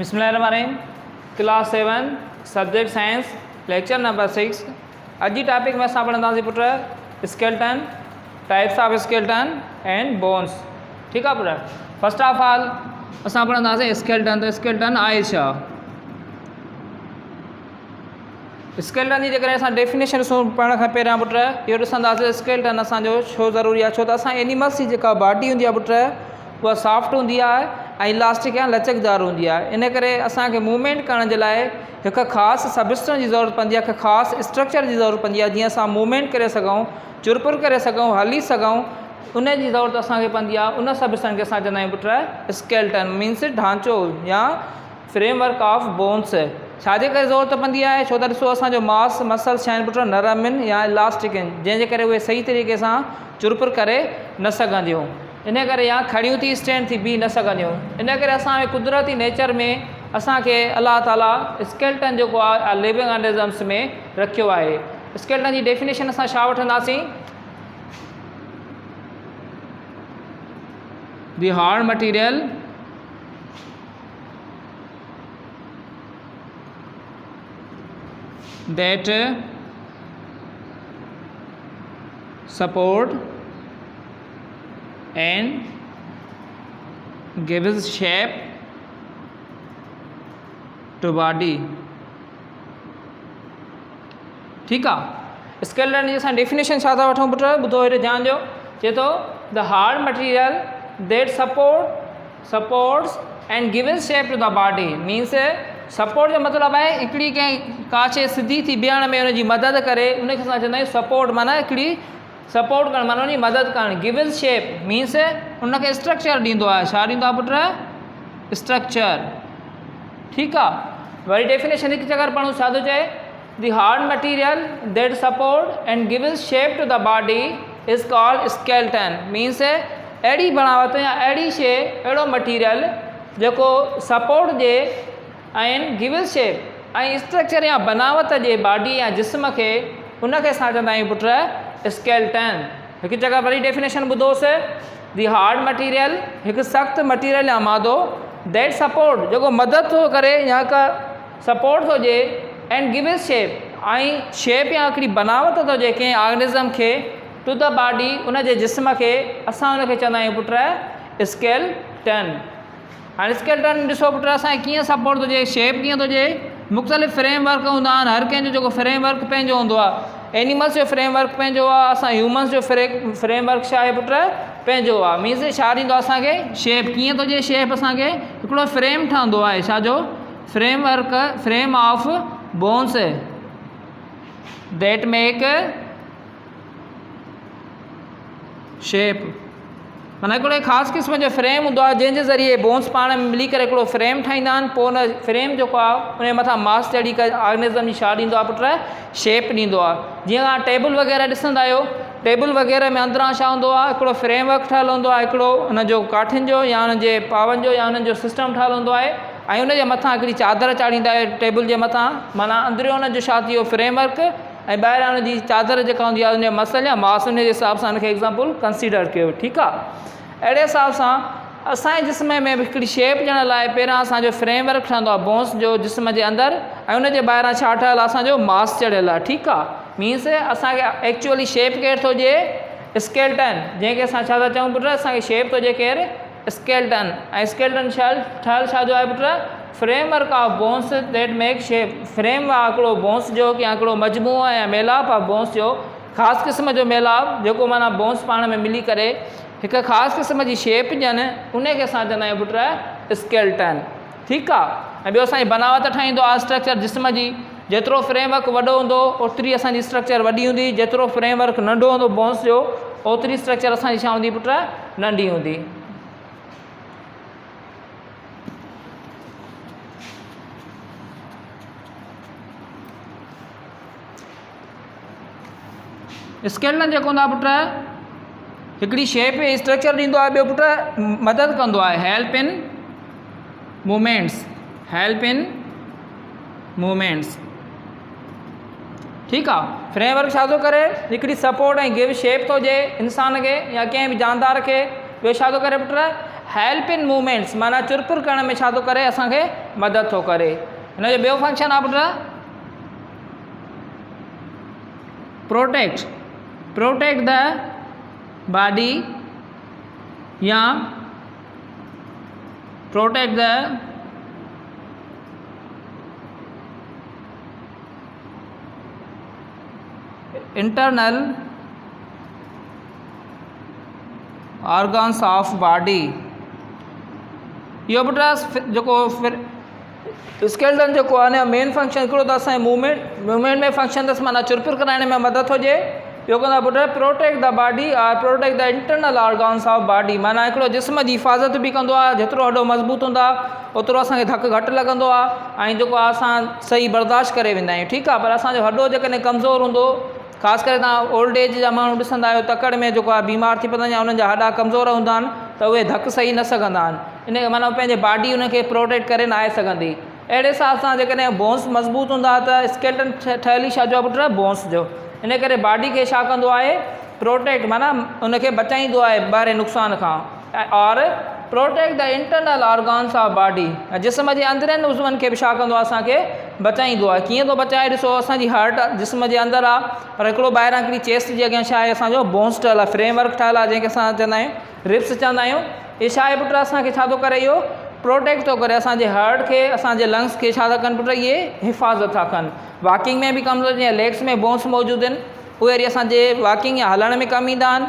बिस्मिल्लाहिर्रहमानिर्रहीम। Class 7 subject science lecture number 6। अॼु जी टॉपिक में असां पढ़ंदासीं पुट skeleton, types of skeleton and bones. ठीकु आहे पुट। फर्स्ट ऑफ ऑल असां पढ़ंदासीं स्केलेटन। त स्केलेटन आहे छा? स्केलेटन जी जेकॾहिं असां डेफिनेशन ॾिसूं पढ़ण खां पहिरियां पुट इहो ॾिसंदासीं स्केलेटन असांजो छो ज़रूरी आहे। छो त असां एनिमल्स जी जेका बॉडी हूंदी आहे पुट उहा सॉफ्ट हूंदी आहे ऐं इलास्टिक या लचकदार हूंदी आहे। इन करे असांखे मूवमेंट करण जे लाइ हिकु ख़ासि सबस्टेंस जी ज़रूरत पवंदी आहे, हिकु ख़ासि स्ट्रक्चर जी ज़रूरत पवंदी आहे जीअं असां मूवमेंट करे सघूं, चुरपुर करे सघूं, हली सघूं। उन जी ज़रूरत असांखे पवंदी आहे। उन सबस्टेंस खे असां चवंदा आहियूं पुट स्केलेटन मीन्स ढांचो या फ्रेमवर्क ऑफ बोन्स। छाजे करे ज़रूरत पवंदी आहे? छो त ॾिसो असांजो मांस मसल्स छा आहिनि पुट नरम आहिनि या इलास्टिक आहिनि, जंहिंजे करे उहे सही तरीक़े सां चुरपुर करे न सघंदियूं। इन करे या खड़ियूं थी स्टैंड थी बीह न सघंदियूं। इन करे असांजे कुदरती नेचर में असांखे अलाह ताला स्केलेटन जेको आहे लिविंग ऑर्गेनिज़म्स में रखियो आहे। स्केलेटन जी डेफिनेशन असां छा वठंदासीं? दी hard material that support and gives shape to body। ठीक आहे। स्केलेटन जी असां डेफिनेशन छा था वठूं पुट? ॿुधो हेॾे ध्यानु ॾियो। चए थो the hard material that supports and gives shape to the body means support जो मतिलबु आहे हिकिड़ी कंहिं का शइ सिधी थी बीहण में उनजी मदद करे, उनखे असां चवंदा आहियूं सपोर्ट। माना हिकिड़ी सपोर्ट करणु माना उनजी मदद करणु। गिव्स शेप मीन्स उनखे स्ट्रक्चर ॾींदो आहे। छा ॾींदो आहे पुट? स्ट्रक्चर। ठीकु आहे। वरी डेफिनेशन हिकु चकर पढ़ूं। छा थो चए? The hard material that support and gives shape to the body is called skeleton means अहिड़ी बनावट या अहिड़ी शइ, अहिड़ो मटीरियल जेको सपोर्ट ॾिए ऐं गिव्स शेप ऐं स्ट्रक्चर या बनावट जे बॉडी या जिस्म खे, उनखे असां चवंदा आहियूं पुट स्केलेटन। हिकु जॻह वरी डेफिनेशन ॿुधोसीं। दी हार्ड मटीरियल हिकु सख़्तु मटीरियल या मादो दैट सपोर्ट जेको मदद थो करे या हिकु सपोर्ट थो ॾिए एंड गिव्स शेप ऐं शेप या हिकिड़ी बनावट थो ॾिए कंहिं ऑर्गेनिज़म खे टू द बॉडी, उनजे जिस्म खे असां उनखे चवंदा आहियूं पुट स्केलेटन। हाणे स्केलेटन ॾिसो पुट असांखे कीअं सपोर्ट थो ॾिए, शेप कीअं थो ॾिए। मुख़्तलिफ़ फ्रेमवर्क हूंदा आहिनि, हर कंहिंजो जेको फ्रेमवर्क पंहिंजो हूंदो आहे। एनिमल्स जो फ्रेमवर्क पंहिंजो आहे, असां ह्यूमन्स जो फ्रेमवर्क छा आहे पुट पंहिंजो आहे। मीन्स छा ॾींदो आहे असांखे? शेप। कीअं थो ॾिए शेप? असांखे हिकिड़ो फ्रेम ठहंदो आहे। छाजो? Framework, frame of bones that make shape. माना हिकिड़े ख़ासि क़िस्म जो फ्रेम हूंदो आहे जंहिंजे ज़रिए बोन्स पाण में मिली करे हिकिड़ो फ्रेम ठाहींदा आहिनि। पोइ उन फ्रेम जेको आहे उन मथां मांस चढ़ी करे ऑर्गेनिज़म जी छा ॾींदो आहे पुट? शेप ॾींदो आहे। जीअं तव्हां टेबल वग़ैरह ॾिसंदा आहियो, टेबल वग़ैरह में अंदरां छा हूंदो आहे? हिकिड़ो फ्रेमवर्क ठहियलु हूंदो आहे, हिकिड़ो हुनजो काठियुनि जो या हुनजे पावनि जो या हुननि जो सिस्टम ठहियलु हूंदो आहे ऐं उनजे मथां हिकिड़ी चादर चाढ़ींदा आहियो टेबल जे मथां। माना अंदरियों हुनजो छा थी वियो? फ्रेमवर्क ऐं ॿाहिरां हुनजी चादर जेका हूंदी आहे उनजो मसल या मांस, उन जे हिसाब सां हुनखे एग्ज़ाम्पल कंसीडर कयो। ठीकु आहे। अहिड़े हिसाब सां असांजे जिस्म में बि हिकिड़ी शेप ॾियण लाइ पहिरियां असांजो फ्रेमवर्क ठहंदो आहे बोन्स जो जिस्म जे अंदरि ऐं उनजे ॿाहिरां छा ठहियलु आहे? असांजो मांस चढ़ियलु आहे। ठीकु आहे। मीन्स असांखे एक्चुअली शेप केरु थो ॾिए? स्केलेटन। जंहिंखे असां छा था चऊं पुट? असांखे शेप थो ॾिए केरु? स्केलेटन। ऐं स्केलेटन ठहियलु छाजो आहे पुट? Framework of bones that make shape. Frame आहे हिकिड़ो बोन्स जो या हिकिड़ो मजमूओ या मेलाप आहे बोन्स जो, ख़ासि क़िस्म जो मेलाप जेको माना बोन्स पाण में मिली करे हिकु ख़ासि क़िस्म जी शेप ॾियनि, उनखे असां चवंदा आहियूं पुट स्केलेटन। ठीकु आहे। ऐं ॿियो असांजी बनावट ठाहींदो आहे स्ट्रक्चर जिस्म जी। जेतिरो फ्रेमवर्क वॾो हूंदो ओतिरी असांजी स्ट्रक्चर वॾी हूंदी, जेतिरो फ्रेमवर्क नंढो हूंदो बोन्स जो ओतिरी स्ट्रक्चर असांजी छा हूंदी पुट? नंढी हूंदी। स्केलेटन जेको हूंदो आहे पुट हिकिड़ी शेप ऐं स्ट्रक्चर ॾींदो आहे। ॿियो पुट मदद कंदो आहे हेल्प इन मूवमेंट्स। ठीकु आहे। फ्रेमवर्क छा थो करे? हिकिड़ी सपोर्ट ऐं गिव शेप थो ॾिए इंसान खे या कंहिं बि जानदार खे। ॿियो छा थो करे पुट? हेल्प इन मूवमेंट्स माना चुरपुर करण में छा थो करे असांखे मदद थो करे। हिन जो ॿियो फंक्शन आहे पुट प्रोटेक्ट द बॉडी या protect the internal organs of body. इहो पुट जेको स्केलेटन जेको आहे मेन फंक्शन हिकिड़ो त असांजे मूवमेंट में फंक्शन अथसि माना चुरपुर कराइण में मदद हुजे। ॿियो कंदा पुट प्रोटेक्ट द बॉडी और protect the internal organs of body माना हिकिड़ो जिस्म जी हिफ़ाज़त बि कंदो आहे। जेतिरो हॾो मज़बूत हूंदा ओतिरो असांखे धकु घटि लॻंदो आहे ऐं जेको आहे असां सही बर्दाश्त करे वेंदा आहियूं। ठीकु आहे, पर असांजो हॾो जेकॾहिं कमज़ोर हूंदो ख़ासि करे तव्हां ओल्ड एज जा माण्हू ॾिसंदा आहियो तकड़ में जेको आहे बीमार थी पवंदा या उन्हनि जा हॾा कमज़ोर हूंदा आहिनि त उहे धकु सही न सघंदा आहिनि। इन माना पंहिंजे बॉडी उनखे प्रोटेक्ट करे न आहे सघंदी। अहिड़े हिसाब सां जेकॾहिं बोन्स मज़बूत हूंदा त स्केलेटन ठहियल ई छा जो आहे पुट बोन्स जो। इन करे बॉडी खे छा कंदो आहे प्रोटेक्ट माना उनखे बचाईंदो आहे ॿाहिरि नुक़सान खां और protect the internal organs of body जिस्म जे अंदरनि उज़वनि खे बि छा कंदो आहे असांखे बचाईंदो आहे। कीअं थो बचाए ॾिसो असांजी हार्ट जिस्म जे अंदरि आहे पर हिकिड़ो ॿाहिरां हिकिड़ी चेस्ट जे अॻियां छा आहे असांजो बोन्स ठहियल आहे फ्रेमवर्क ठहियल आहे जंहिंखे असां चवंदा आहियूं रिब्स चवंदा आहियूं। इहे छा आहे पुट असांखे छा थो करे इहो प्रोटेक्ट थो करे असांजे हार्ट खे असांजे लंग्स खे छा था कनि पुट इहे हिफ़ाज़त था कनि। वॉकिंग में बि कमु जीअं लेग्स में बोन्स मौजूदु आहिनि उहे वरी असांजे वॉकिंग या हलण में कमु ईंदा आहिनि।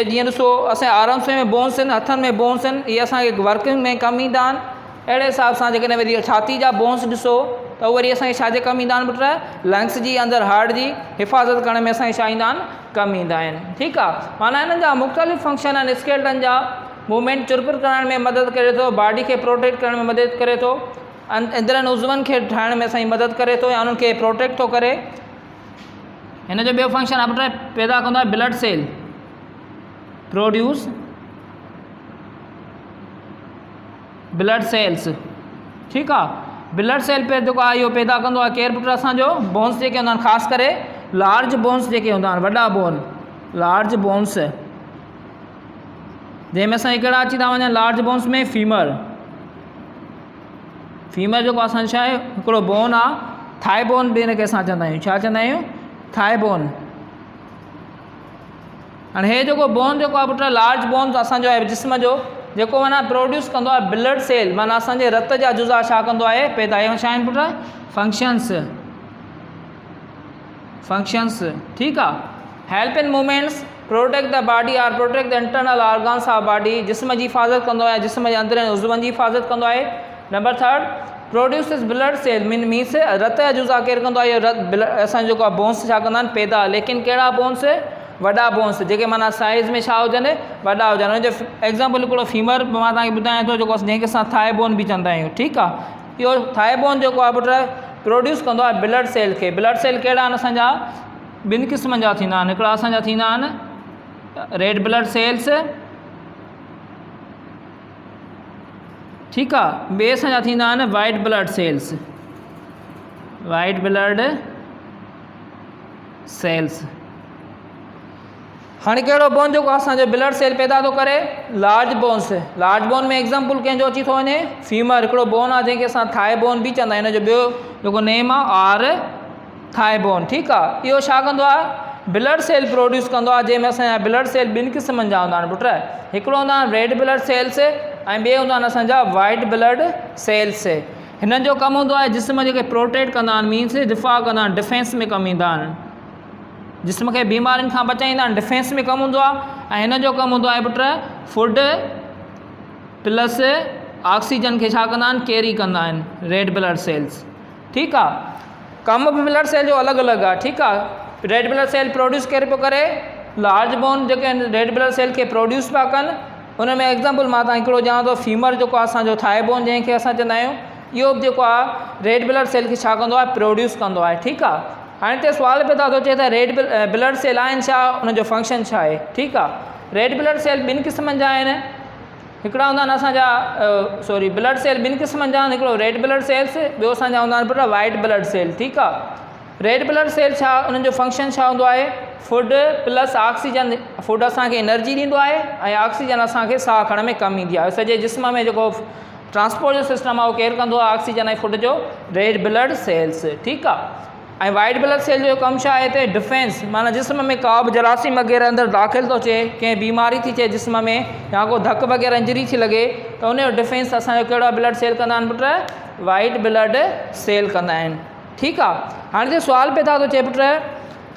जीअं ॾिसो असांजे आर्म्स में बोन्स आहिनि हथनि में बोन्स आहिनि इहे असांखे वर्किंग में कमु ईंदा आहिनि। अहिड़े हिसाब सां जेकॾहिं वरी छाती जा बोन्स ॾिसो त उहे वरी असांखे छाजे कमु ईंदा आहिनि पुट लंग्स जी अंदरि हार्ट जी हिफ़ाज़त करण में असांखे छा ईंदा आहिनि कमु ईंदा आहिनि। ठीकु आहे, माना हिननि जा मुख़्तलिफ़ फंक्शन आहिनि। स्केलेटन जा मूवमेंट चुरपुर करण में मदद करे थो, बॉडी खे प्रोटेक्ट करण में मदद करे थो, अंदरनि उज़वनि खे ठाहिण में असांजी मदद करे थो या उन्हनि खे प्रोटेक्ट थो करे। हिन जो ॿियो फंक्शन आहे पुट पैदा कंदो आहे blood cell produce blood cells. ठीकु आहे, ब्लड सेल पे जेको आहे इहो पैदा कंदो आहे केरु पुट असांजो बोन्स जेके हूंदा आहिनि ख़ासि करे लार्ज बोन्स जेके हूंदा आहिनि वॾा बोन लार्ज बोन्स जंहिंमें असांखे कहिड़ा अची था वञनि लार्ज बोन्स में फीमर जेको असांजो छा आहे हिकिड़ो बोन आहे थाई बोन बि हिनखे असां चवंदा आहियूं। छा चवंदा आहियूं थाई बोन। हाणे हे जेको बोन जेको आहे पुट लार्ज बोन असांजो आहे जिस्म जो जेको माना प्रोड्यूस कंदो आहे ब्लड सेल माना असांजे रत जा जुज़ा छा कंदो आहे पैदा इहो छा आहिनि पुट फंक्शंस। ठीकु आहे, help in movements protect the body और protect the internal organs of body जिस्म जी हिफ़ाज़त कंदो आहे जिस्म जे अंदरनि उज़वनि जी हिफ़ाज़त कंदो आहे। नंबर 3 प्रोड्यूसिस ब्लड सेल मीन्स रत जा जुज़ा केरु कंदो आहे इहो असांजो जेको आहे बोन्स छा कंदा आहिनि पैदा। लेकिन कहिड़ा बोन्स वॾा बोन्स जेके माना साइज़ में छा हुजनि वॾा हुजनि। हुनजो एग्ज़ाम्पल हिकिड़ो फीमर मां तव्हांखे ॿुधायां थो जेको जंहिंखे असां थाई बोन बि चवंदा आहियूं। ठीकु आहे, इहो थाई बोन जेको आहे पुट प्रोड्यूस कंदो आहे ब्लड सेल खे। ब्लड सेल कहिड़ा आहिनि असांजा ॿिनि क़िस्मनि जा थींदा आहिनि। हिकिड़ा असांजा थींदा आहिनि रेड ब्लड सेल्स। ठीकु आहे, ॿिए असांजा थींदा आहिनि वाइट ब्लड सेल्स। हाणे कहिड़ो बोन जेको असांजो ब्लड सेल पैदा थो करे लार्ज बोन में एग्ज़ाम्पल कंहिंजो अची थो वञे फीमर हिकिड़ो बोन आहे जंहिंखे असां थाई बोन बि चवंदा आहियूं। हिनजो ॿियो जेको नेम आहे आर थाई बोन। ठीकु आहे, इहो छा कंदो आहे ब्लड सेल प्रोड्यूस कंदो आहे जंहिंमें असांजा ब्लड सेल ॿिनि क़िस्मनि जा हूंदा आहिनि पुट। हिकिड़ो हूंदा आहिनि रेड ब्लड सेल्स ऐं ॿिए हूंदा आहिनि असांजा वाइट ब्लड सेल्स। हिननि जो कमु हूंदो आहे जिस्म जेके प्रोटेक्ट कंदा आहिनि मीन्स दिफ़ा कंदा आहिनि डिफेंस में कमु ईंदा आहिनि जिस्म खे बीमारियुनि खां बचाईंदा आहिनि डिफेंस में कमु हूंदो आहे। ऐं हिन जो कमु हूंदो आहे पुट फूड प्लस ऑक्सीजन खे छा कंदा आहिनि कैरी कंदा आहिनि रेड ब्लड सेल्स। ठीकु आहे, कमु बि ब्लड सेल जो अलॻि अलॻि आहे। ठीकु आहे, रेड ब्लड सेल प्रोड्यूस केरु पियो करे लार्ज बोन जेके आहिनि रेड ब्लड सेल खे प्रोड्यूस पिया कनि। उन में एग्ज़ाम्पल मां तव्हां हिकिड़ो ॼाणां थो फीमर जेको आहे असांजो थाई बोन जंहिंखे असां चवंदा आहियूं इहो बि जेको आहे रेड ब्लड सेल खे छा कंदो आहे प्रोड्यूस कंदो आहे। ठीकु आहे, हाणे हिते सुवाल पैदा थो थिए त रेड ब्लड सेल आहिनि छा उनजो फंक्शन छा आहे। ठीकु आहे, रेड ब्लड सेल ॿिनि क़िस्मनि जा आहिनि। हिकिड़ा हूंदा आहिनि असांजा ब्लड सेल ॿिनि क़िस्मनि जा आहिनि। हिकिड़ो रेड ब्लड सेल्स ॿियो असांजा हूंदा आहिनि पुट वाइट ब्लड सेल। ठीकु आहे, रेड ब्लड सेल छा उन्हनि जो फंक्शन छा हूंदो आहे, फूड प्लस ऑक्सीजन, फूड असांखे एनर्जी ॾींदो आहे ऐं ऑक्सीजन असांखे साह खणण में कमु ईंदी आहे। सॼे जिस्म में जेको ट्रांसपोर्ट जो सिस्टम आहे उहो केरु कंदो आहे, ऑक्सीजन ऐं फूड जो रेड ब्लड सेल्स, ठीकु आहे। ऐं वाइट ब्लड सेल जो कमु छा आहे हिते, डिफेंस, माना जिस्म में का बि जरासीम वग़ैरह अंदरि दाख़िल थो थिए, कंहिं बीमारी थी थिए जिस्म में या को धकु वग़ैरह इंजरी थी लॻे त उनजो डिफेंस असांजो कहिड़ा ब्लड सेल कंदा आहिनि पुट, वाइट ब्लड सेल कंदा आहिनि, ठीकु आहे। हाणे हिते सुवालु पैदा थो थिए पुट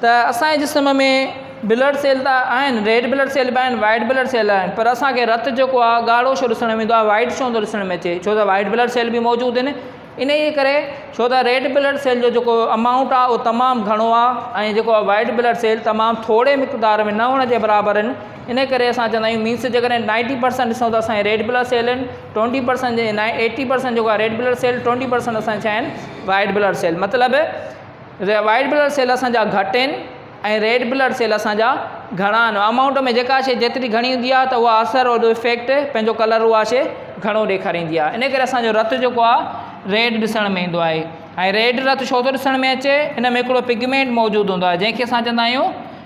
त असांजे जिस्म में ब्लड सेल त आहिनि, रेड ब्लड सेल बि आहिनि, वाइट ब्लड सेल आहिनि, पर असांखे रत जेको आहे ॻाढ़ो छो ॾिसण में ईंदो आहे, वाइट छो थो ॾिसण में अचे, छो त वाइट ब्लड सेल बि मौजूदु आहिनि। इन जे करे छो त रेड ब्लड सेल जो जेको अमाउंट आहे उहो तमामु घणो आहे ऐं जेको आहे वाइट ब्लड सेल तमामु थोरे मिक़दार में न हुअण जे बराबरि आहिनि। इन करे असां चवंदा आहियूं मीन्स जेकॾहिं 90% ॾिसूं त असांजे रेड ब्लड सेल आहिनि, 20% जे 80% जेको आहे रेड ब्लड सेल, 20% असांजा छा आहिनि, वाइट ब्लड सेल। मतिलबु वाइट ब्लड सेल असांजा घटि आहिनि ऐं रेड ब्लड सेल असांजा घणा आहिनि। अमाउंट में जेका शइ जेतिरी घणी हूंदी आहे त उहा असरु और इफेक्ट पंहिंजो कलर उहा शइ घणो ॾेखारींदी आहे। इन करे असांजो रत जेको आहे रेड ॾिसण में ईंदो आहे। ऐं रेड रत छो थो ॾिसण में अचे, इन में हिकिड़ो पिगमेंट मौजूदु हूंदो आहे जंहिंखे असां चवंदा आहियूं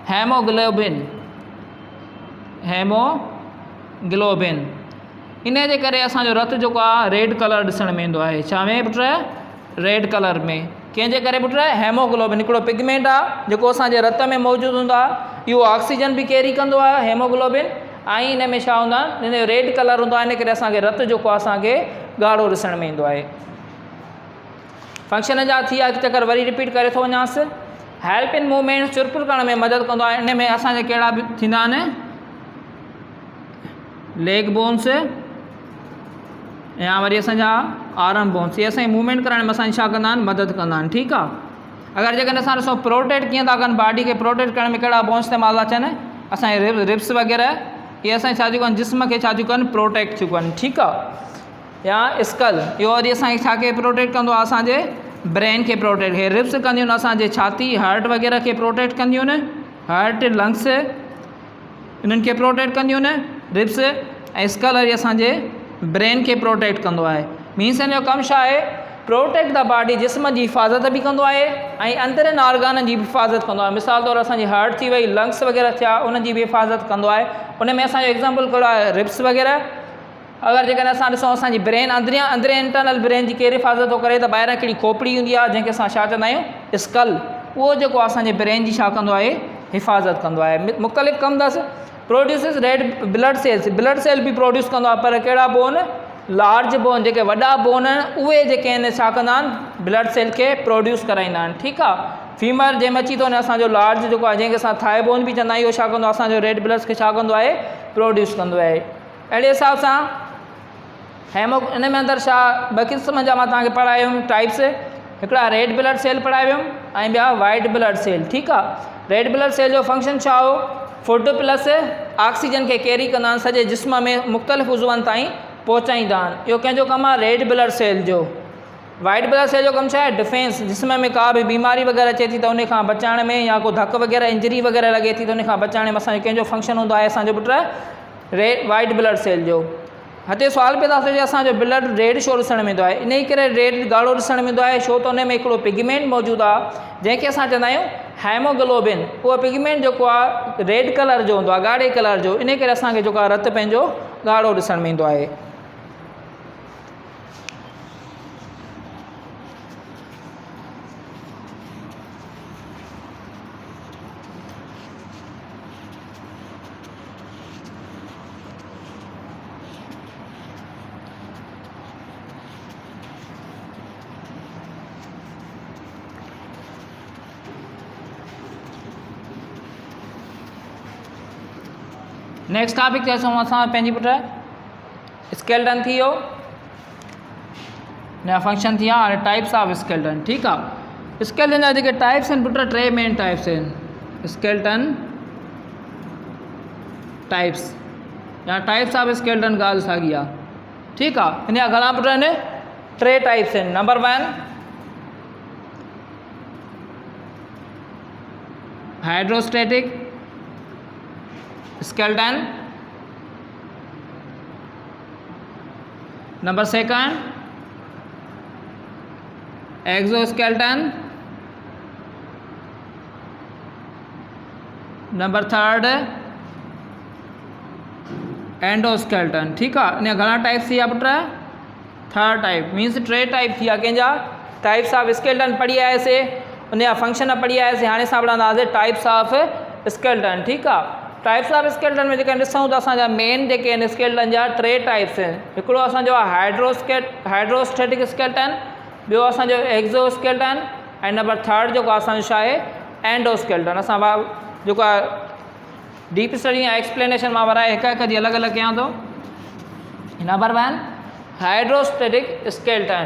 हेमोग्लोबिन, हेमोग्लोबिन। इन जे करे असांजो रत जेको आहे रेड कलर ॾिसण में ईंदो आहे। छा में पुट, रेड कलर में। कंहिंजे करे पुट, हेमोग्लोबिन हिकिड़ो पिगमेंट आहे जेको असांजे रत में मौजूदु हूंदो आहे, इहो ऑक्सीजन बि कैरी कंदो आहे हेमोग्लोबिन, ऐं इन में छा हूंदो आहे, इन जो रेड कलर हूंदो आहे। इन करे असांखे रत जेको आहे असांखे ॻाढ़ो ॾिसण में ईंदो आहे। फंक्शन जा थी विया, हिकु चकर वरी रिपीट करे थो वञांसि। हेल्प इन मूवमेंट, चुरपुर करण में मदद कंदो आहे। इन में असांजे कहिड़ा बि थींदा आहिनि, लेग बोन्स या वरी असांजा आर्म बोन्स, इहे असांजी मूवमेंट करण में असांजी छा कंदा आहिनि, मदद कंदा आहिनि, ठीकु आहे। अगरि जेकॾहिं असां ॾिसूं प्रोटेक्ट कीअं था कनि, बॉडी खे प्रोटेक्ट करण में कहिड़ा बोन्स इस्तेमालु था थियनि, असांजे रिब्स वग़ैरह इहे असांजे छा थियूं कनि, जिस्म खे छा थियूं कनि, प्रोटेक्ट थियूं कनि, ठीकु आहे। या स्कल, इहो वरी असांखे छा खे प्रोटेक्ट कंदो आहे, असांजे ब्रेन खे प्रोटेक्ट, हे रिब्स कंदियूं आहिनि असांजे छाती, हार्ट वग़ैरह खे प्रोटेक्ट कंदियूं आहिनि, हार्ट, लंग्स इन्हनि खे प्रोटेक्ट कंदियूं आहिनि रिब्स, ऐं स्कल वरी असांजे ब्रेन खे प्रोटेक्ट कंदो आहे। मीन्स हिन जो कमु छा आहे, प्रोटेक्ट द बॉडी, जिस्म जी हिफ़ाज़त बि कंदो आहे ऐं अंदरनि ऑर्गननि जी बि हिफ़ाज़त कंदो आहे। मिसाल तौरु असांजी हार्ट थी वई, लंग्स वग़ैरह थिया, उन्हनि जी बि हिफ़ाज़त कंदो आहे। उन में असांजो एग्ज़ाम्पल कहिड़ो आहे, रिब्स वग़ैरह। अगरि जेकॾहिं असां ॾिसूं असांजी ब्रेन अंदरि इंटरनल ब्रेन जी केरु हिफ़ाज़त थो करे, त ॿाहिरां हिकिड़ी खोपड़ी हूंदी आहे जंहिंखे असां छा चवंदा आहियूं, स्कल, उहो जेको असांजे ब्रेन जी छा कंदो आहे, हिफ़ाज़त कंदो आहे। मुख़्तलिफ़ कमु अथसि। Produces red blood cells, blood cell बि प्रोड्यूस कंदो आहे, पर कहिड़ा बोन, लार्ज बोन, जेके वॾा बोन आहिनि उहे जेके आहिनि छा कंदा आहिनि, ब्लड सेल खे प्रोड्यूस कराईंदा आहिनि, ठीकु आहे। फीमर जंहिंमें अची थो वञे असांजो लार्ज जेको आहे, जंहिंखे असां थाए बोन बि चवंदा आहियूं, इहो छा कंदो आहे, असांजो रेड ब्लड खे छा कंदो आहे, प्रोड्यूस कंदो आहे। अहिड़े हिसाब सां इन में अंदरि छा ॿ क़िस्म जा मां तव्हांखे पढ़ायो हुयुमि टाइप्स, हिकिड़ा रेड ब्लड सेल पढ़ायो हुयुमि ऐं ॿिया वाइट ब्लड सेल, ठीकु आहे। रेड ब्लड सेल जो फंक्शन छा हो, फूड प्लस ऑक्सीजन खे कैरी कंदा आहिनि, सॼे जिस्म में मुख़्तलिफ़ उज़वनि ताईं पहुचाईंदा आहिनि, इहो कंहिंजो कमु आहे रेड ब्लड सेल जो। वाइट ब्लड सेल जो कमु छा आहे, डिफेंस, जिस्म में का बि बीमारी वग़ैरह अचे थी त उन खां बचाइण में, या को धकु वग़ैरह इंजरी वग़ैरह लॻे थी त उन खां बचाइण में असांजो कंहिंजो फंक्शन हूंदो आहे, असांजो पुट वाइट ब्लड सेल जो। हिते सुवाल पैदा थिए असांजो ब्लड रेड छो ॾिसण में ईंदो आहे, इन करे रेड ॻाढ़ो ॾिसण में ईंदो आहे, छो त उन में हिकिड़ो पिगमेंट मौजूदु आहे जंहिंखे असां चवंदा आहियूं हेमोग्लोबिन। उहो पिगमेंट जेको आहे रेड कलर जो हूंदो आहे, ॻाढ़े कलर जो, इन करे असांखे जेको आहे रतु पंहिंजो ॻाढ़ो ॾिसण में ईंदो आहे। नेक्स्ट टॉपिक ते अचूं असां पंहिंजी पुट, स्केलेटन थी वियो, नया फंक्शन थी विया, हाणे टाइप्स ऑफ स्केलेटन, ठीकु आहे। स्केलेटन जा जेके टाइप्स आहिनि पुट, टे मेन टाइप्स आहिनि, स्केलेटन टाइप्स या टाइप्स ऑफ स्केलेटन ॻाल्हि साॻी आहे, ठीकु आहे। हिन जा घणा पुट आहिनि, टे टाइप्स आहिनि। Number 1 hydrostatic skeleton, number 2 exoskeleton, number third endoskeleton. ठीक है, इन घणा टाइप थी पुट? थर्ड टाइप मीन्स टे टाइप थी कंहिंजा टाइप्स ऑफ स्केल्टन पढ़ी आयासीं, उन जा फंक्शन पढ़ी आयासीं। हाणे असां पढ़ंदासीं टाइप्स ऑफ स्केल्टन। ठीक आहे, टाइप्स ऑफ स्केल्टन में जेके ॾिसूं त असांजा मेन जेके आहिनि स्केल्टन जा टे टाइप्स आहिनि। हिकिड़ो असांजो आहे हाइड्रोस्टेटिक स्केल्टन, ॿियो असांजो एक्ज़ोस्केल्टन, ऐं नंबर थर्ड जेको असांजो छा आहे एंडोस्केल्टन। असां जेको आहे डीप स्टडी ऐं एक्सप्लेनेशन मां वराए हिकु हिकु जी अलॻि अलॻि कयां थो। Number one hydrostatic skeleton.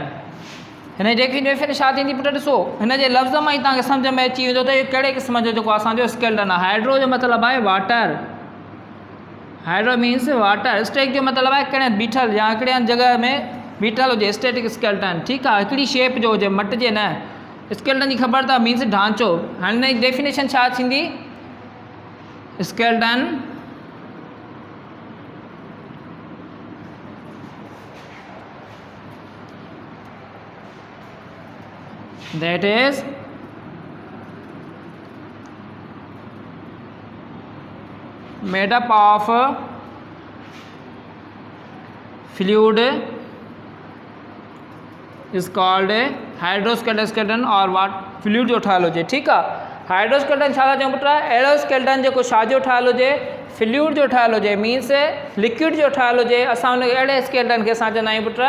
हिन जी डेफिनेशन छा थींदी पुट? ॾिसो, हिन जे लफ़्ज़ मां ई तव्हांखे सम्झ में अची वेंदो त इहो कहिड़े क़िस्म जो जेको असांजो स्केल्टन आहे। हाइड्रो जो मतिलबु आहे वाटर, हाइड्रो मीन्स वाटर। स्टेक जो मतिलबु आहे कहिड़े बीठल या हिकिड़े हंधि जॻह में बीठल हुजे, स्टेटिक स्केल्टन। ठीकु आहे, हिकिड़ी शेप जो हुजे, मटिजे न। स्केल्टन जी ख़बर त मीन्स ढांचो। हाणे हिन जी डेफिनेशन छा थींदी? Skeleton that is made up of fluid is called hydroskeleton और वाट फ्लूइड जो ठहियलु हुजे। ठीकु आहे, हाइड्रोस्केल्टन छा था चऊं पुट? अहिड़ो स्केल्टन जेको छा जो ठहियलु हुजे? फ्लूइड जो ठहियलु हुजे, मीन्स लिक्विड जो ठहियलु हुजे। असां उन अहिड़े स्केल्टन खे असां चवंदा आहियूं पुट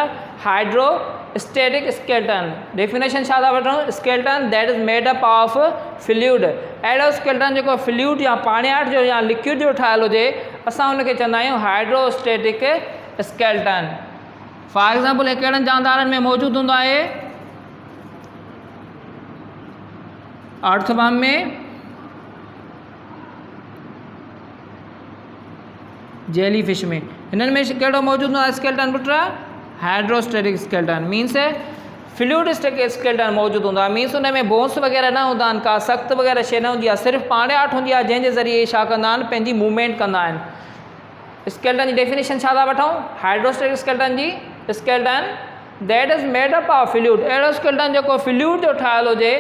हाइड्रोस्टेटिक स्केल्टन। डेफिनेशन छा था वठूं? Skeleton that is made up of fluid. अहिड़ो स्केल्टन जेको फ्लूइड या पाणियाट जो या लिक्विड जो ठहियलु हुजे, असां उनखे चवंदा आहियूं हाइड्रोस्टेटिक स्केल्टन। फॉर एग्ज़ाम्पल, कहिड़नि जानदारनि में मौजूदु हूंदो आहे? अर्थवर्म में, जेली फिश में। हिननि में कहिड़ो मौजूदु हूंदो आहे स्केल्टन पुट? हाइड्रोस्टेटिक स्केल्टन मीन्स फ्लूइडिस्टिक स्केल्टन मौजूदु हूंदो आहे। मीन्स उन में बोन्स वग़ैरह न हूंदा आहिनि, का सख़्तु वग़ैरह शइ न हूंदी आहे, सिर्फ़ु पाणियाट हूंदी आहे जंहिंजे ज़रिए छा कंदा आहिनि? पंहिंजी मूवमेंट कंदा आहिनि। स्केल्टन जी डेफिनेशन छा था वठूं? हाइड्रोस्टेटिक स्केल्टन जी skeleton that is made up of fluid. अहिड़ो स्केल्टन जेको फ्लूइड जो ठहियलु हुजे,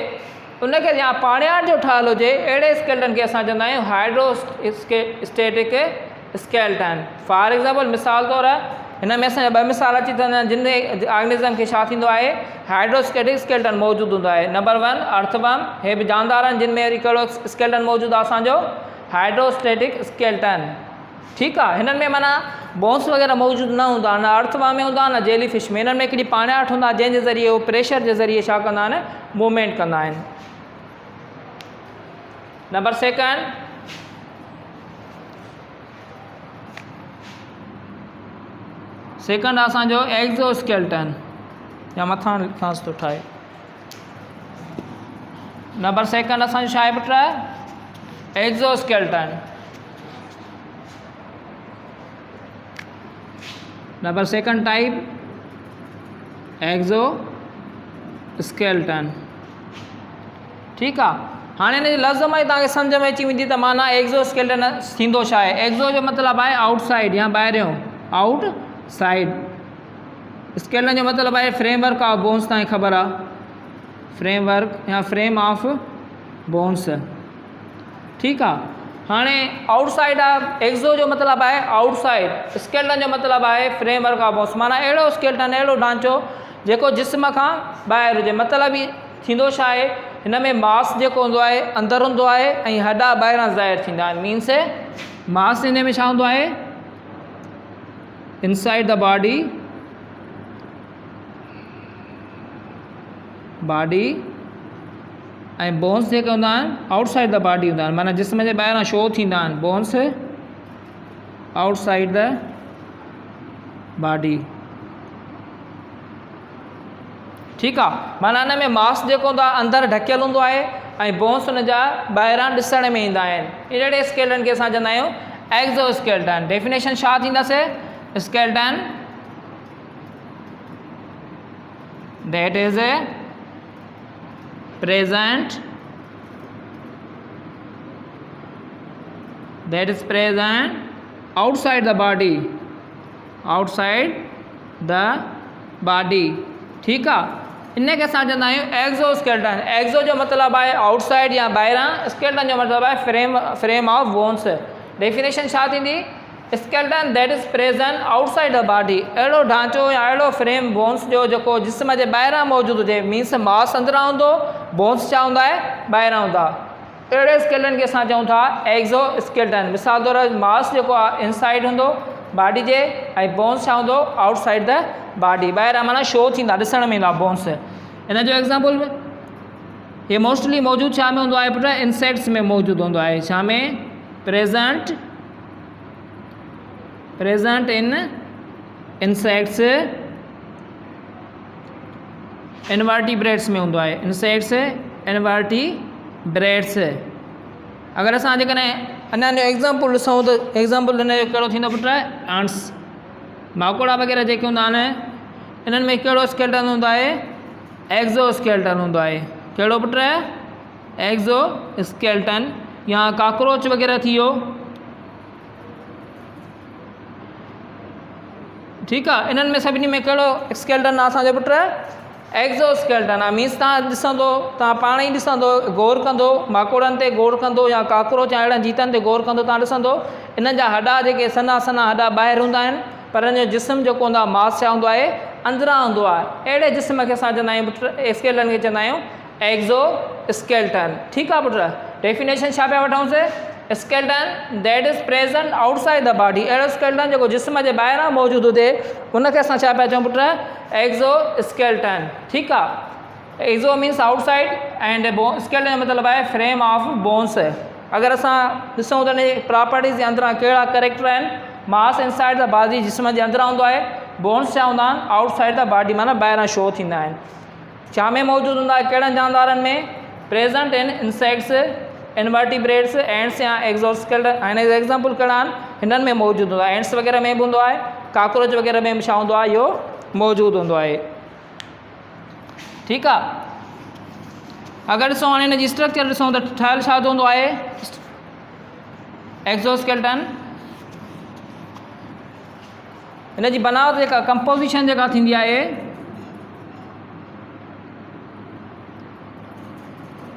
उनखे या पाणियाट जो ठहियलु हुजे, अहिड़े स्केल्टन खे असां चवंदा आहियूं हाइड्रोस्टेटिक स्केल्टन। फॉर एग्ज़ाम्पल, मिसाल तौरु हिन में असांजा ॿ मिसाल अची था वञनि जिन ऑर्गेनिज़म खे छा थींदो आहे? हाइड्रोस्टेटिक स्केल्टन मौजूदु हूंदो आहे। नंबर वन अर्थवर्म, हे बि जानदार आहिनि जिन में वरी कहिड़ो स्केल्टन मौजूदु आहे? असांजो हाइड्रोस्टेटिक स्केल्टन। ठीकु आहे, हिननि में माना बोन्स वग़ैरह मौजूदु न हूंदा, न अर्थवर्म में हूंदा, न जेली फिश में। हिननि में हिकिड़ी पाणियाट हूंदा जंहिंजे ज़रिए उहो प्रेशर जे ज़रिए छा कंदा आहिनि? मूवमेंट कंदा आहिनि। नंबर सेकंड असांजो एक्ज़ोस्केल्टन, या मथां लिखांसि थो ठाहे। नंबर सेकंड असांजो छा आहे पुट? Exoskeleton. Number second type exoskeleton. ठीकु आहे, हाणे हिन जे लफ़्ज़ मां ई तव्हांखे सम्झ में अची वेंदी त माना एक्ज़ोस्केल्टन थींदो छा आहे। एक्ज़ो जो मतिलबु आहे आउटसाइड या ॿाहिरियों, आउट साइड। स्केल्टन जो मतिलबु आहे फ्रेमवर्क ऑफ बोन्स। तव्हांखे ख़बर आहे, फ्रेमवर्क या फ्रेम ऑफ बोन्स। ठीकु आहे, हाणे आउटसाइड आहे, एक्ज़ो जो मतिलबु आहे आउटसाइड, स्केल्टन जो मतिलबु आहे फ्रेमवर्क ऑफ बोन्स। माना अहिड़ो स्केल्टन, अहिड़ो ढांचो जेको जिस्म खां ॿाहिरि हुजे। मतिलबु ई थींदो छा आहे? हिन में मास जेको हूंदो आहे अंदरि हूंदो आहे ऐं हॾा ॿाहिरां ज़ाहिर थींदा आहिनि। मीन्स मास हिन में छा हूंदो आहे? इनसाइड द बॉडी ऐं बोन्स जेके हूंदा आहिनि आउटसाइड द बॉडी हूंदा आहिनि। माना जिस्म जे ॿाहिरां शो थींदा आहिनि बोन्स आउटसाइड द बॉडी। ठीकु आहे, माना हिन में मास जेको हूंदो आहे अंदरि ढकियलु हूंदो आहे ऐं बोन्स हुन जा ॿाहिरां ॾिसण में ईंदा आहिनि। अहिड़े स्केल्टन खे असां चवंदा आहियूं एक्ज़ोस्केल्टन। डेफिनेशन छा थींदसि? Skeleton that is present outside the body। ठीकु आहे, इन खे असां चवंदा आहियूं एक्ज़ो स्केलेटन। एक्ज़ो जो मतिलबु आहे आउटसाइड या ॿाहिरां, स्केलेटन जो मतिलबु आहे फ्रेम ऑफ बोन्स। डेफिनेशन छा थींदी? Skeleton that is present outside the body, अहिड़ो ढांचो या अहिड़ो फ्रेम बोन्स जो जेको जिस्म जे ॿाहिरां मौजूदु हुजे, मीन्स मास अंदरां हूंदो, बोन्स छा हूंदा आहे ॿाहिरां हूंदा। अहिड़े स्केलेटन खे असां चऊं था एक्ज़ो स्केलेटन। मिसाल तौर मास जेको आहे इनसाइड हूंदो बॉडी जे, ऐं बोन्स छा हूंदो आउटसाइड द बॉडी, ॿाहिरां माना शो थींदा, ॾिसण में ईंदा बोन्स। इन जो एग्ज़ाम्पल ये मोस्टली मौजूदु छा में हूंदो आहे पुट? इंसेक्ट्स में मौजूदु हूंदो आहे। छा में? प्रेजेंट इन इंसेक्ट्स, इनवर्टिब्रेट्स में हूंदो आहे। Insects invertebrates. अगरि असां जेकॾहिं अञा जो एग्ज़ाम्पल ॾिसूं त एग्ज़ाम्पल हिन जो कहिड़ो थींदो पुट? आंट्स, माकोड़ा वग़ैरह जेके हूंदा आहिनि, इन्हनि में कहिड़ो स्केलेटन हूंदो आहे? एक्ज़ो स्केलेटन हूंदो आहे। कहिड़ो पुट? एक्ज़ो स्केलेटन। या काकरोच वग़ैरह थी वियो, ठीकु आहे। इन्हनि में सभिनी में कहिड़ो स्केलेटन आहे असांजो पुट? एक्ज़ो स्केलेटन आहे। मीन्स तव्हां ॾिसंदो, तव्हां पाण ई ॾिसंदो, गौर कंदो, माकोड़नि ते गौर कंदो या काकरोच या अहिड़नि जीतनि ते गौर कंदो, तव्हां ॾिसंदो इन्हनि जा हॾा जेके सन्हा सन्हा हॾा ॿाहिरि हूंदा आहिनि, पर इन जो जिस्म जेको हूंदो आहे मास छा हूंदो आहे अंदरां हूंदो आहे। अहिड़े जिस्म खे असां चवंदा आहियूं पुट, स्केलेटन खे चवंदा आहियूं एक्ज़ो स्केलेटन। ठीकु आहे पुट। डेफिनेशन छा पिया वठूंसीं? Skeleton that is present outside the body, अहिड़ो स्केलेटन जेको जिस्म जे ॿाहिरां मौजूदु हुजे, उनखे असां छा पिया चऊं पुट? एक्ज़ो स्केलेटन। ठीकु आहे। एक्ज़ो मीन्स आउटसाइड एंड स्केलेटन जो मतिलबु आहे फ्रेम ऑफ बोन्स। अगरि असां ॾिसूं त हिन प्रॉपर्टीज़ जे अंदरां कहिड़ा करेक्टर आहिनि? मास इनसाइड द बॉडी, जिस्म जे अंदरां हूंदो आहे। बोन्स छा हूंदा आहिनि? आउटसाइड द बॉडी, माना ॿाहिरां शो थींदा आहिनि। छा में मौजूदु हूंदा आहे? कहिड़नि जानवरनि में? Present in insects, invertebrates, ends या एक्ज़ोस्केलेटन। हिन जा एग्ज़ाम्पल कहिड़ा आहिनि? हिननि में मौजूदु हूंदो आहे। एंड्स वग़ैरह में बि हूंदो आहे, काकरोच वग़ैरह में बि छा हूंदो आहे? इहो मौजूदु हूंदो आहे। ठीकु आहे। अगरि ॾिसूं हाणे हिन जी स्ट्रक्चर ॾिसूं त ठहियलु छा हूंदो आहे? एक्ज़ोस्केलेटन। हिन जी बनावट जेका कंपोज़िशन जेका थींदी आहे,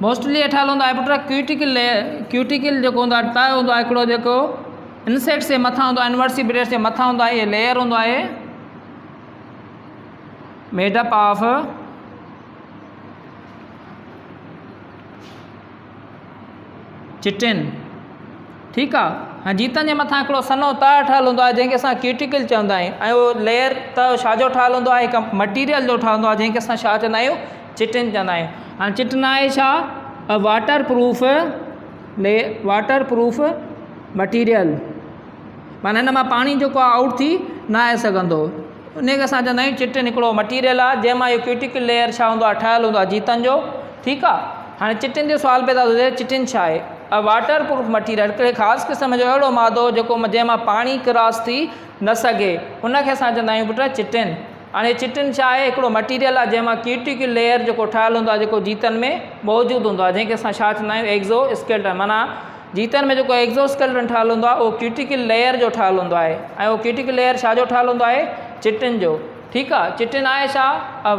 मोस्टली ठहियलु हूंदो आहे पुट क्यूटिकल लेयर। क्यूटिकल जेको हूंदो आहे, तय हूंदो आहे हिकिड़ो जेको इंसेक्ट्स जे मथां हूंदो आहे, इनवर्टिब्रेट्स जे मथां हूंदो आहे। इहे लेयर हूंदो आहे मेडअप ऑफ चिटिन। ठीकु आहे। हाणे जीतनि जे मथां हिकिड़ो सन्हो तह ठहियलु हूंदो आहे, जंहिंखे असां क्यूटिकल चवंदा आहियूं। ऐं उहो लेयर त छाजो ठहियलु हूंदो आहे? हिकु मटीरियल जो ठहियलु हूंदो आहे, जंहिंखे असां छा चवंदा आहियूं? चिटिन चवंदा आहियूं। हाणे चिटिन आहे छा? वाटर प्रूफ मटीरियल, माना हिन मां पाणी जेको आहे आउट थी न आहे सघंदो, उनखे असां चवंदा आहियूं चिटिन हिकिड़ो मटीरियल आहे, जंहिंमां इहो क्यूटिकल लेयर छा हूंदो आहे? ठहियलु हूंदो आहे जीतनि जो। ठीकु आहे। हाणे चिटिन जो सुवाल पैदा थो थिए, चिटिन छा आहे? वाटर प्रूफ मटीरियल, हिकिड़े ख़ासि क़िस्म जो अहिड़ो मादो जेको जंहिंमां पाणी क्रॉस थी न सघे, उनखे असां चवंदा आहियूं पुट चिटिन। हाणे चिटिन छा आहे? हिकिड़ो मटीरियल आहे जंहिंमां क्यूटिकल लेयर जेको ठहियलु हूंदो आहे, जेको जीतनि में मौजूदु हूंदो आहे, जंहिंखे असां छा चवंदा आहियूं? एक्ज़ो स्केलेटन। माना जीतनि में जेको एक्ज़ो स्केलेटन ठहियलु हूंदो आहे, उहो क्यूटिकल लेयर जो ठहियलु हूंदो आहे। ऐं उहो क्यूटिकल लेयर छा जो ठहियलु हूंदो आहे? चिटिन जो। ठीकु आहे। चिटिन आहे छा?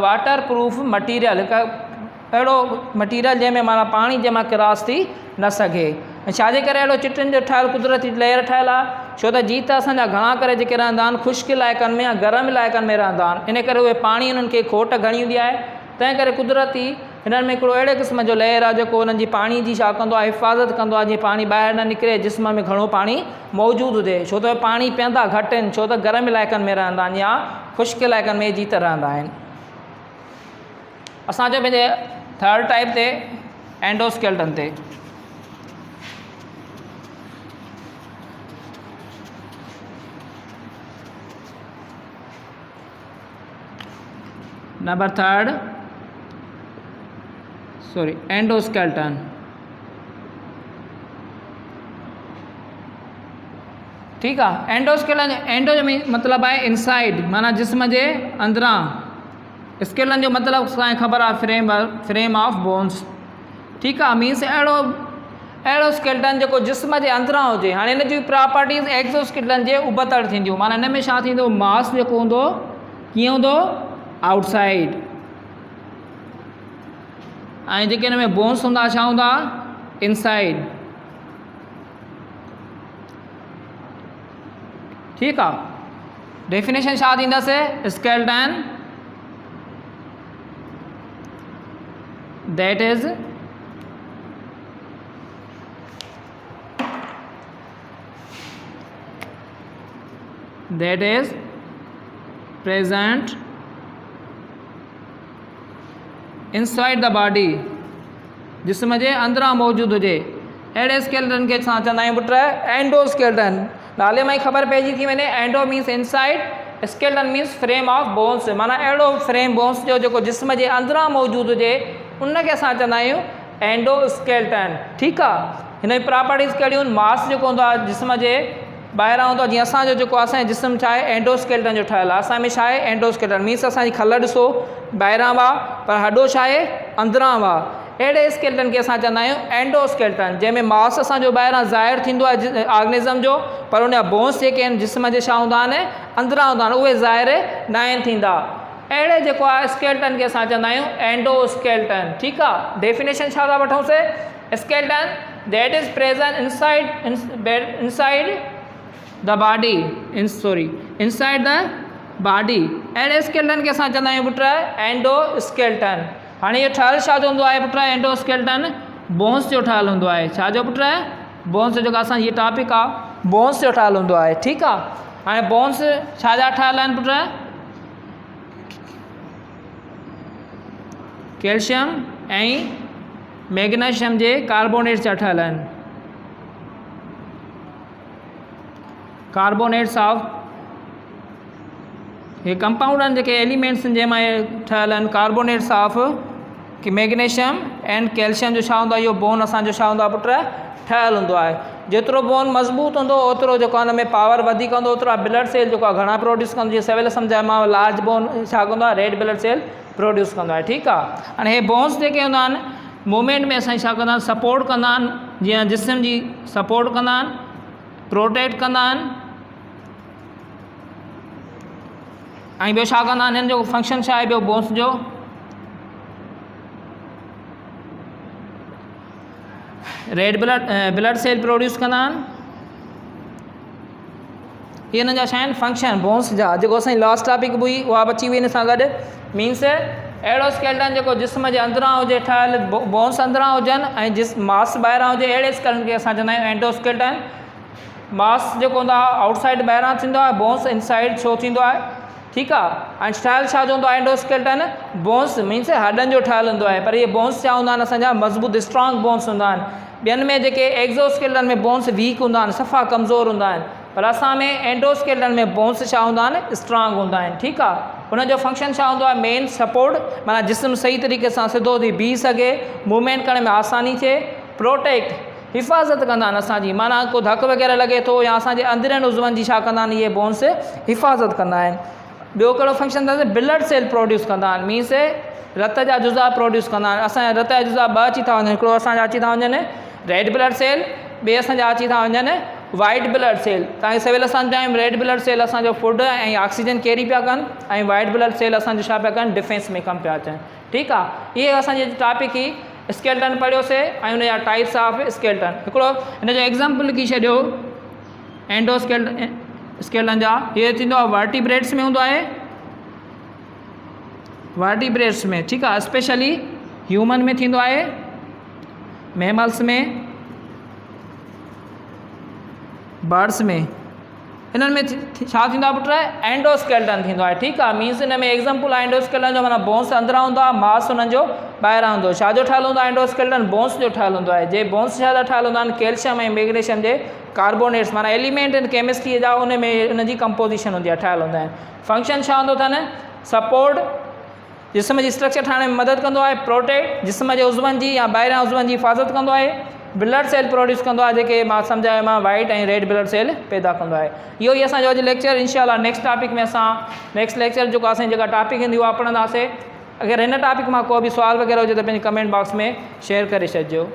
वाटर प्रूफ मटीरियल, हिकु अहिड़ो मटीरियल जंहिंमें माना पाणी जंहिंमां क्रॉस थी न सघे। ऐं छाजे करे अहिड़ो चिटिन जो ठहियलु कुदरती लेयर ठहियलु आहे? छो त जीत असांजा घणा करे जेके रहंदा आहिनि ख़ुश्क इलाइक़नि में या गरम इलाइक़नि में रहंदा आहिनि, इन करे उहे पाणी उन्हनि खे खोट घणी हूंदी आहे। तंहिं करे कुदरती हिननि में हिकिड़ो अहिड़े क़िस्म जो लेयर आहे जेको हुननि जी पाणी जी छा कंदो आहे? हिफ़ाज़त कंदो आहे, जीअं पाणी ॿाहिरि न निकिरे, जिस्म में घणो पाणी मौजूदु हुजे। छो त पाणी पीअंदा घटि आहिनि, छो त गरम इलाइक़नि में रहंदा आहिनि या ख़ुश्क इलाइक़नि में जीत रहंदा आहिनि। असांजो पंहिंजे थर्ड टाइप ते एंडोस्केलेटन ते नंबर थर्ड एंडोस्केलेटन। ठीकु आहे। एंडोस्केलेटन, एंडो जो मतिलबु आहे इनसाइड, माना जिस्म जे अंदरां। स्केलेटन जो मतिलबु असांखे ख़बर आहे फ्रेम ऑफ बोन्स। ठीकु आहे। मीन्स अहिड़ो स्केलेटन जेको जिस्म जे अंदरां हुजे। हाणे हिन जी प्रॉपर्टीज़ एक्ज़ोस्केलेटन जे उबतड़ थींदियूं, माना हिन में छा थींदो? मास जेको हूंदो कीअं हूंदो? आउटसाइड। ऐं जेके हिन में बोन्स हूंदा छा हूंदा इनसाइड। ठीकु आहे। डेफिनेशन छा ॾींदासीं skeleton that is present inside the body, जिस्म जे अंदरां मौजूदु हुजे। अहिड़े स्केलेटन खे असां चवंदा आहियूं पुट एंडोस्केलेटन। नाले मां ई ख़बर पइजी थी वञे endo means inside, skeleton means frame of bones, माना अहिड़ो फ्रेम बोन्स जो जेको जिस्म जे अंदरां मौजूदु हुजे उनखे असां चवंदा आहियूं एंडोस्केलेटन। ठीकु आहे। हिन जी प्रॉपर्टीज़ कहिड़ियूं आहिनि? मास जेको हूंदो आहे जिस्म जे ॿाहिरां हूंदो आहे, जीअं असांजो जेको असांजो जिस्म छा आहे एंडोस्केलेटन जो ठहियलु आहे। असां में छा आहे एंडोस्केलेटन मीन्स असांजी खल ॾिसो ॿाहिरां हुआ पर हॾो छा आहे अंदरां हुआ। अहिड़े स्केलेटन खे असां चवंदा आहियूं एंडोस्केलेटन, जंहिंमें मास असांजो ॿाहिरां ज़ाहिर थींदो आहे ऑर्गेनिज़म जो, पर उन जा बोन्स जेके आहिनि जिस्म जे छा हूंदा आहिनि अंदरां हूंदा आहिनि, उहे ज़ाहिर न आहिनि थींदा। अहिड़े जेको आहे स्केलेटन खे असां चवंदा आहियूं एंडोस्केलेटन। ठीकु आहे। डेफिनेशन छा था वठूंसीं? Skeleton that is present inside the body, inside the body. अहिड़े स्केलेटन खे असां चवंदा आहियूं पुट एंडोस्केलेटन। हाणे इहो ठहियलु छा जो हूंदो आहे पुट एंडोस्केलेटन? बोन्स जो ठहियलु हूंदो आहे। छा जो पुट? बोन्स जो। जेको असांजी हीअ टॉपिक आहे बोन्स जो ठहियलु हूंदो आहे। ठीकु आहे। हाणे बोन्स छा जा ठहियलु आहिनि पुट? कैल्शियम ऐं मैग्नीशियम जे कार्बोनेट्स जा ठहियलु आहिनि। कार्बोनेट्स ऑफ ये कंपाउंड आहिनि जेके एलिमेंट्स जंहिंमां ठहियलु आहिनि कार्बोनेट्स ऑफ कि मैग्नीशियम एंड कैल्शियम जो छा हूंदो आहे? इहो बोन असांजो छा हूंदो आहे पुट ठहियलु हूंदो आहे। जेतिरो बोन मज़बूत हूंदो ओतिरो जेको आहे हुन में पावर वधीक हूंदो, ओतिरो ब्लड सेल जेको आहे घणा प्रोड्यूस कंदो। जीअं सिविल सम्झायो मां लार्ज बोन छा कंदो आहे रेड ब्लड सेल प्रोड्यूस कंदो आहे। ठीकु आहे। हाणे हे बोन्स जेके हूंदा आहिनि मूवमेंट में असांजी छा कंदा आहिनि? सपोर्ट कंदा आहिनि। जीअं जिस्म जी सपोर्ट कंदा आहिनि, प्रोटेक्ट कंदा आहिनि ऐं ॿियो छा कंदा आहिनि? हिन जो फंक्शन छा आहे ॿियो बोन्स जो? रेड ब्लड सेल प्रोड्यूस कंदा आहिनि। इहे हिन जा छा आहिनि फंक्शन बोन्स जा। जेको असांजी लास्ट टॉपिक हुई उहा बि अची वई हिन सां गॾु। मीन्स अहिड़ो स्केलेटन जेको जिस्म जे अंदरां हुजे ठहियलु, बोन्स अंदरां हुजनि ऐं मास ॿाहिरां हुजे, अहिड़े स्केलेटन खे असां चवंदा आहियूं एंडोस्केलेटन। मास जेको हूंदो आहे आउटसाइड ॿाहिरां थींदो आहे, बोन्स इनसाइड छो थींदो आहे? ठीकु आहे। ऐं ठहियलु छा जो हूंदो आहे एंडोस्केलेटन? बोन्स मीन्स हॾनि जो ठहियलु हूंदो आहे। पर इहे बोन्स छा हूंदा आहिनि असांजा मज़बूत स्ट्रॉन्ग बोन्स हूंदा आहिनि। ॿियनि में जेके एक्ज़ोस्केलेटन में बोन्स वीक हूंदा आहिनि, सफ़ा कमज़ोर हूंदा आहिनि, पर असां में एंडोस्केलेटन में बोन्स छा हूंदा आहिनि स्ट्रॉन्ग हूंदा आहिनि। ठीकु आहे। हुनजो फंक्शन छा हूंदो आहे? मेन सपोर्ट, माना जिस्म सही तरीक़े सां सिधो थी बीह सघे, मूवमेंट करण में आसानी थिए, प्रोटेक्ट हिफ़ाज़त कंदा आहिनि असांजी, माना को धकु वग़ैरह लॻे थो या असांजे अंदरनि उज़वनि जी छा कंदा आहिनि इहे बोन्स हिफ़ाज़त कंदा आहिनि। ॿियो कहिड़ो फंक्शन अथसि? ब्लड सेल प्रोड्यूस कंदा आहिनि। मीन्स रत जा जुज़ा प्रोड्यूस कंदा आहिनि। असांजा रत जा जुज़ा ॿ अची था वञनि, हिकिड़ो असांजा अची था वञनि रेड ब्लड सेल, ॿिए असांजा अची था वञनि वाइट ब्लड सेल। तव्हांखे सिविल सम्झायूं रेड ब्लड सेल असांजो फूड ऐं ऑक्सीजन कैरी पिया कनि ऐं वाइट ब्लड सेल असांजो छा पिया कनि? डिफेंस में कमु पिया अचनि। ठीकु आहे। इहे असांजी टॉपिक ई स्केलेटन पढ़ियोसीं ऐं हुनजा टाइप्स ऑफ स्केलेटन। हिकिड़ो हिन जो एग्ज़ाम्पल लिखी छॾियो स्केलेटन जा। इहे थींदो आहे वर्टिब्रेट्स में हूंदो आहे, वर्टिब्रेट्स में। ठीकु आहे। स्पेशली ह्यूमन में थींदो आहे, मैमल्स में, बर्ड्स में। इन्हनि में छा थींदो आहे पुट? एंडोस्केलेटन थींदो आहे। ठीकु आहे। मीन्स हिन में एग्ज़ाम्पल आहे एंडोस्केलेटन जो, माना बोन्स अंदरां हूंदो आहे, मास हुननि जो ॿाहिरां हूंदो। छा जो ठहियलु हूंदो आहे एंडोस्केलेटन? बोन्स जो ठहियलु हूंदो आहे। जे बोन्स छा जा ठहियलु हूंदा आहिनि? कैल्शियम ऐं मैग्नीशियम जे कार्बोनेट्स, माना एलिमेंट इन केमिस्ट्रीअ जा उन में उनजी कंपोजिशन हूंदी आहे, ठहियलु हूंदा आहिनि। फंक्शन छा हूंदो अथनि? सपोर्ट, जिस्म जी स्ट्रक्चर ठाहिण में मदद कंदो आहे, प्रोटेक्ट, जिस्म जे उज़वनि जी या ॿाहिरियां उज़वनि जी हिफ़ाज़त कंदो आहे, ब्लड सेल प्रोड्यूस कंदो आहे जेके मां सम्झायो मां वाइट ऐं रेड ब्लड सेल पैदा कंदो आहे। इहो ई असांजो अॼु लेक्चर। इंशाअल्लाह नेक्स्ट टॉपिक में असां नेक्स्ट लेक्चर जेको असांजी जेका टॉपिक ईंदी उहा पढ़ंदासीं। अगरि हिन टॉपिक मां को बि सुवाल वग़ैरह हुजे त पंहिंजे कमेंट बॉक्स में शेयर करे छॾिजो।